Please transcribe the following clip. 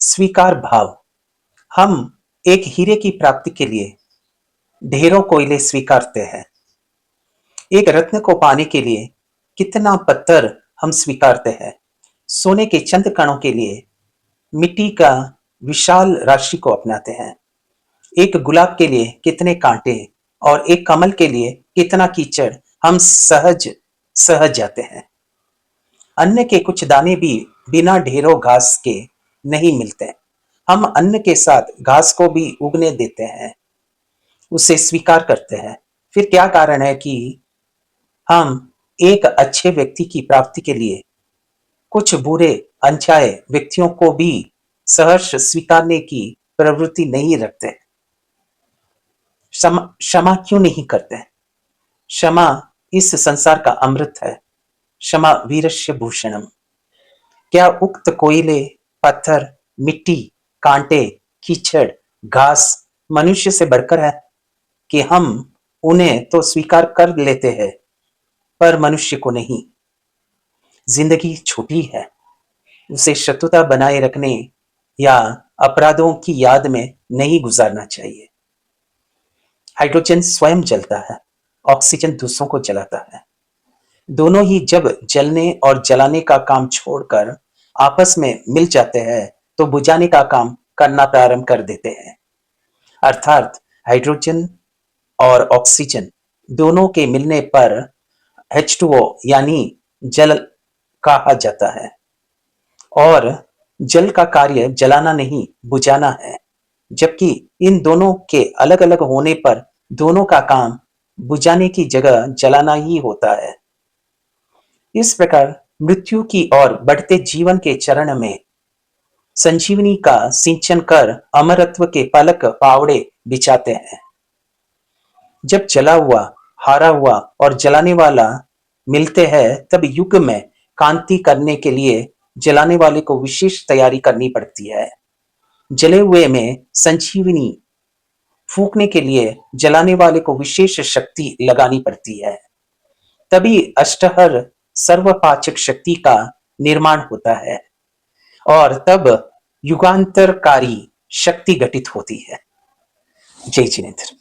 स्वीकार भाव। हम एक हीरे की प्राप्ति के लिए ढेरों कोयले स्वीकारते हैं। एक रत्न को पाने के लिए कितना पत्थर हम स्वीकारते हैं। सोने के चंद कणों के लिए मिट्टी का विशाल राशि को अपनाते हैं। एक गुलाब के लिए कितने कांटे और एक कमल के लिए कितना कीचड़ हम सहज सहज जाते हैं। अन्न के कुछ दाने भी बिना ढेरों घास के नहीं मिलते। हम अन्न के साथ घास को भी उगने देते हैं, उसे स्वीकार करते हैं। फिर क्या कारण है कि हम एक अच्छे व्यक्ति की प्राप्ति के लिए कुछ बुरे अनचाहे व्यक्तियों को भी सहर्ष स्वीकारने की प्रवृत्ति नहीं रखते। क्षमा क्यों नहीं करते? क्षमा इस संसार का अमृत है। क्षमा वीरस्य भूषणम। क्या उक्त कोयले, पत्थर, मिट्टी, कांटे, कीचड़, घास मनुष्य से बढ़कर है कि हम उन्हें तो स्वीकार कर लेते हैं पर मनुष्य को नहीं। जिंदगी छोटी है, उसे शत्रुता बनाए रखने या अपराधों की याद में नहीं गुजारना चाहिए। हाइड्रोजन स्वयं जलता है, ऑक्सीजन दूसरों को जलाता है। दोनों ही जब जलने और जलाने का काम छोड़कर आपस में मिल जाते हैं तो बुझाने का काम करना प्रारंभ कर देते हैं। अर्थात हाइड्रोजन और ऑक्सीजन दोनों के मिलने पर H2O यानी जल कहा जाता है। और जल का कार्य जलाना नहीं, बुझाना है। जबकि इन दोनों के अलग अलग होने पर दोनों का काम बुझाने की जगह जलाना ही होता है। इस प्रकार मृत्यु की ओर बढ़ते जीवन के चरण में संजीवनी का सिंचन कर अमरत्व के पलक पावड़े बिछाते हैं। जब जला हुआ, हारा हुआ और जलाने वाला मिलते हैं तब युग में कांति करने के लिए जलाने वाले को विशेष तैयारी करनी पड़ती है। जले हुए में संजीवनी फूंकने के लिए जलाने वाले को विशेष शक्ति लगानी पड़ती है। तभी अष्टहर सर्वपाचक शक्ति का निर्माण होता है और तब युगांतरकारी शक्ति घटित होती है। जय जिनेन्द्र।